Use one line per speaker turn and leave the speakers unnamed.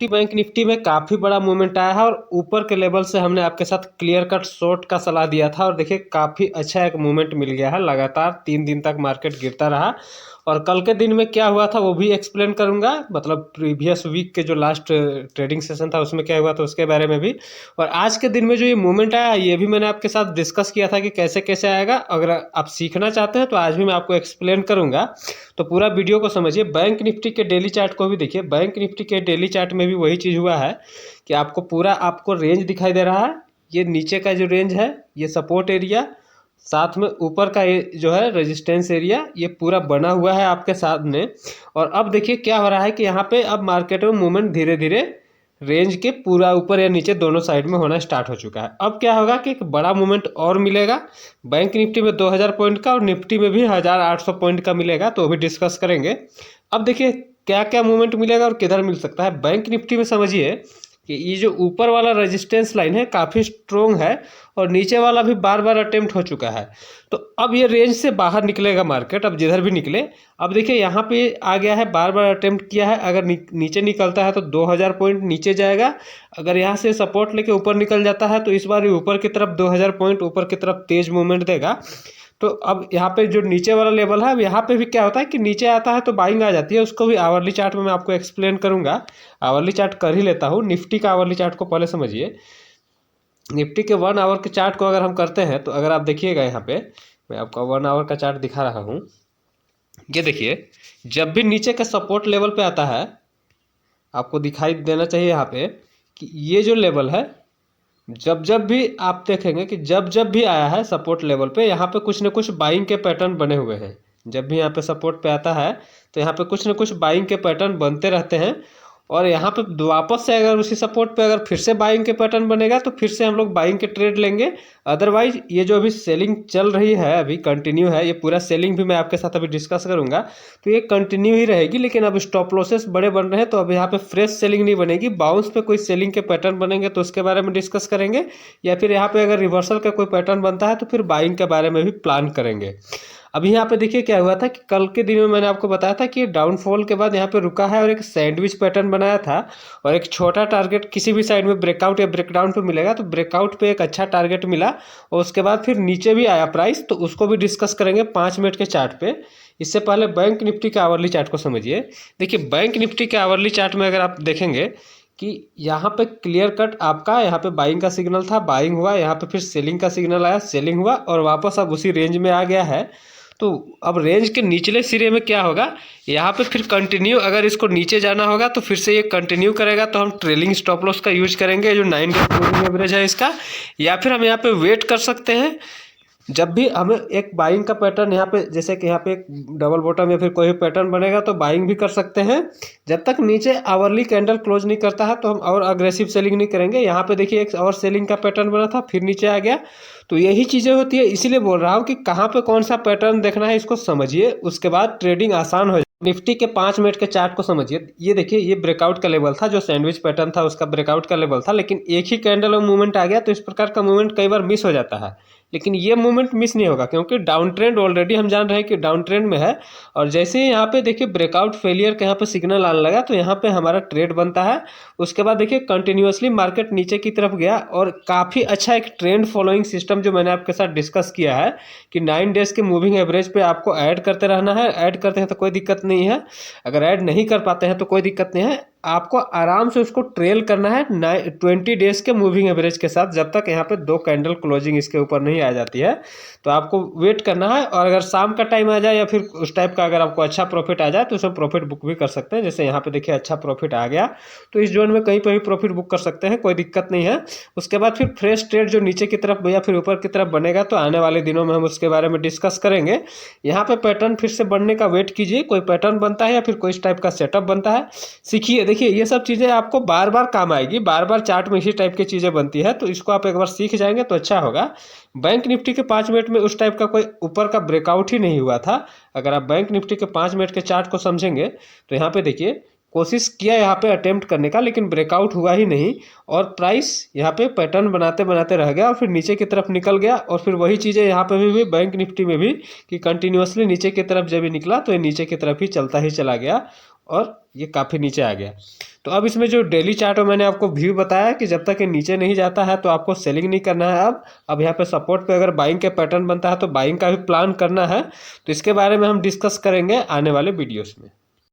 Bank Nifty में काफ़ी बड़ा मूवमेंट आया है और ऊपर के लेवल से हमने आपके साथ क्लियर कट शॉर्ट का सलाह दिया था और देखिए काफ़ी अच्छा एक मूवमेंट मिल गया है। लगातार 3 दिन तक मार्केट गिरता रहा और कल के दिन में क्या हुआ था वो भी एक्सप्लेन करूंगा, मतलब प्रीवियस वीक के जो लास्ट ट्रेडिंग सेशन था उसमें क्या हुआ था उसके बारे में भी। और आज के दिन में जो ये मूवमेंट आया ये भी मैंने आपके साथ डिस्कस किया था कि कैसे कैसे आएगा। अगर आप सीखना चाहते हैं तो आज भी मैं आपको एक्सप्लेन करूंगा, तो पूरा वीडियो को समझिए। बैंक निफ्टी के डेली चार्ट को भी देखिए। बैंक निफ्टी के डेली चार्ट में भी वही चीज़ हुआ है कि आपको रेंज दिखाई दे रहा है। ये नीचे का जो रेंज है ये सपोर्ट एरिया, साथ में ऊपर का ये जो है रेजिस्टेंस एरिया, ये पूरा बना हुआ है आपके सामने। और अब देखिए क्या हो रहा है कि यहाँ पे अब मार्केट में मूवमेंट धीरे धीरे रेंज के पूरा ऊपर या नीचे दोनों साइड में होना स्टार्ट हो चुका है। अब क्या होगा कि एक बड़ा मूवमेंट और मिलेगा बैंक निफ्टी में 2000 पॉइंट का और निफ्टी में भी 1800 पॉइंट का मिलेगा, तो वो भी डिस्कस करेंगे। अब देखिए क्या क्या मूवमेंट मिलेगा और किधर मिल सकता है। बैंक निफ्टी में समझिए कि ये जो ऊपर वाला रेजिस्टेंस लाइन है काफ़ी स्ट्रोंग है और नीचे वाला भी बार बार अटेम्प्ट हो चुका है। तो अब ये रेंज से बाहर निकलेगा मार्केट, अब जिधर भी निकले। अब देखिए यहाँ पे आ गया है, बार बार अटेम्प्ट किया है। अगर नीचे निकलता है तो 2000 पॉइंट नीचे जाएगा। अगर यहाँ से सपोर्ट लेके ऊपर निकल जाता है तो इस बार ये ऊपर की तरफ 2000 पॉइंट ऊपर की तरफ तेज मूवमेंट देगा। तो अब यहाँ पे जो नीचे वाला लेवल है, अब यहाँ पे भी क्या होता है कि नीचे आता है तो बाइंग आ जाती है। उसको भी आवरली चार्ट में मैं आपको एक्सप्लेन करूंगा। आवरली चार्ट कर ही लेता हूँ। निफ्टी का आवरली चार्ट को पहले समझिए। निफ्टी के 1 आवर के चार्ट को अगर हम करते हैं तो अगर आप देखिएगा यहाँ पे, मैं आपको 1 आवर का चार्ट दिखा रहा हूँ। ये देखिए, जब भी नीचे के सपोर्ट लेवल पे आता है आपको दिखाई देना चाहिए यहाँ पे कि ये जो लेवल है, जब जब भी आप देखेंगे कि जब जब भी आया है सपोर्ट लेवल पे, यहाँ पे कुछ ना कुछ बाइंग के पैटर्न बने हुए हैं। जब भी यहाँ पे सपोर्ट पे आता है तो यहाँ पे कुछ ना कुछ बाइंग के पैटर्न बनते रहते हैं। और यहाँ पे वापस से अगर उसी सपोर्ट पे अगर फिर से बाइंग के पैटर्न बनेगा तो फिर से हम लोग बाइंग के ट्रेड लेंगे। अदरवाइज ये जो अभी सेलिंग चल रही है, अभी कंटिन्यू है, ये पूरा सेलिंग भी मैं आपके साथ अभी डिस्कस करूंगा। तो ये कंटिन्यू ही रहेगी, लेकिन अब स्टॉप लॉसेस बड़े बन रहे हैं तो अब यहाँ पे फ्रेश सेलिंग नहीं बनेगी। बाउंस पे कोई सेलिंग के पैटर्न बनेंगे तो उसके बारे में डिस्कस करेंगे, या फिर यहाँ पे अगर रिवर्सल का कोई पैटर्न बनता है तो फिर बाइंग के बारे में भी प्लान करेंगे। अभी यहाँ पे देखिए क्या हुआ था कि कल के दिन में मैंने आपको बताया था कि डाउनफॉल के बाद यहाँ पे रुका है और एक सैंडविच पैटर्न बनाया था और एक छोटा टारगेट किसी भी साइड में ब्रेकआउट या ब्रेकडाउन पे मिलेगा, तो ब्रेकआउट पे एक अच्छा टारगेट मिला और उसके बाद फिर नीचे भी आया प्राइस, तो उसको भी डिस्कस करेंगे 5 मिनट के चार्ट पे। इससे पहले बैंक निफ्टी के आवरली चार्ट को समझिए। देखिए बैंक निफ्टी के आवरली चार्ट में अगर आप देखेंगे कि यहाँ पे क्लियर कट आपका यहाँ पे बाइंग का सिग्नल था, बाइंग हुआ, यहाँ पे फिर सेलिंग का सिग्नल आया, सेलिंग हुआ और वापस अब उसी रेंज में आ गया है। तो अब रेंज के निचले सिरे में क्या होगा, यहाँ पे फिर कंटिन्यू, अगर इसको नीचे जाना होगा तो फिर से ये कंटिन्यू करेगा तो हम ट्रेलिंग स्टॉप लॉस का यूज करेंगे जो 9 डे एवरेज है इसका। या फिर हम यहाँ पे वेट कर सकते हैं। जब भी हमें एक बाइंग का पैटर्न यहाँ पे, जैसे कि यहाँ पे एक डबल बॉटम या फिर कोई भी पैटर्न बनेगा तो बाइंग भी कर सकते हैं। जब तक नीचे आवरली कैंडल क्लोज नहीं करता है तो हम और अग्रेसिव सेलिंग नहीं करेंगे। यहाँ पे देखिए एक और सेलिंग का पैटर्न बना था, फिर नीचे आ गया। तो यही चीज़ें होती है, इसीलिए बोल रहा हूँ कि कहाँ पे कौन सा पैटर्न देखना है इसको समझिए, उसके बाद ट्रेडिंग आसान हो जाए। निफ्टी के 5 मिनट के चार्ट को समझिए। ये देखिए, ये ब्रेकआउट का लेवल था, जो सैंडविच पैटर्न था उसका ब्रेकआउट का लेवल था, लेकिन एक ही कैंडल में मूवमेंट आ गया। तो इस प्रकार का मूवमेंट कई बार मिस हो जाता है, लेकिन ये मूवमेंट मिस नहीं होगा क्योंकि डाउन ट्रेंड ऑलरेडी हम जान रहे हैं कि डाउन ट्रेंड में है। और जैसे ही यहाँ पे देखिए ब्रेकआउट फेलियर का यहाँ पे सिग्नल आने लगा तो यहाँ पे हमारा ट्रेड बनता है। उसके बाद देखिए कंटिन्यूअसली मार्केट नीचे की तरफ गया और काफ़ी अच्छा एक ट्रेंड फॉलोइंग सिस्टम जो मैंने आपके साथ डिस्कस किया है कि 9 डेज के मूविंग एवरेज पे आपको ऐड करते रहना है। ऐड करते हैं तो कोई दिक्कत नहीं है, अगर ऐड नहीं कर पाते हैं तो कोई दिक्कत नहीं है। आपको आराम से उसको ट्रेल करना है 20 डेज के मूविंग एवरेज के साथ, जब तक यहाँ पे 2 कैंडल क्लोजिंग इसके ऊपर नहीं आ जाती है। तो आपको वेट करना है। और अगर शाम का टाइम आ जाए या फिर उस टाइप का अगर आपको अच्छा प्रॉफिट आ जाए तो उसमें प्रॉफिट बुक भी कर सकते हैं। जैसे यहाँ पे देखिए अच्छा प्रॉफिट आ गया तो इस जोन में कहीं पर भी प्रॉफिट बुक कर सकते हैं, कोई दिक्कत नहीं है। उसके बाद फिर फ्रेश ट्रेड जो नीचे की तरफ या फिर ऊपर की तरफ बनेगा तो आने वाले दिनों में हम उसके बारे में डिस्कस करेंगे। यहाँ पे पैटर्न फिर से बनने का वेट कीजिए, कोई पैटर्न बनता है या फिर कोई इस टाइप का सेटअप बनता है, सीखिए। देखिए ये सब चीज़ें आपको बार बार काम आएगी, बार बार चार्ट में इसी टाइप की चीज़ें बनती है, तो इसको आप एक बार सीख जाएंगे तो अच्छा होगा। बैंक निफ्टी के 5 मिनट में उस टाइप का कोई ऊपर का ब्रेकआउट ही नहीं हुआ था। अगर आप बैंक निफ्टी के 5 मिनट के चार्ट को समझेंगे तो यहाँ पे देखिए कोशिश किया यहाँ पे अटेम्प्ट करने का, लेकिन ब्रेकआउट हुआ ही नहीं और प्राइस यहाँ पे पैटर्न बनाते बनाते रह गया और फिर नीचे की तरफ निकल गया। और फिर वही चीज़ें यहाँ पे भी बैंक निफ्टी में भी कि कंटिन्यूअसली नीचे की तरफ जब भी निकला तो ये नीचे की तरफ ही चलता ही चला गया और ये काफ़ी नीचे आ गया। तो अब इसमें जो डेली चार्ट में मैंने आपको व्यू बताया कि जब तक ये नीचे नहीं जाता है तो आपको सेलिंग नहीं करना है। अब यहाँ पे सपोर्ट पे अगर बाइंग के पैटर्न बनता है तो बाइंग का भी प्लान करना है। तो इसके बारे में हम डिस्कस करेंगे आने वाले वीडियोस में।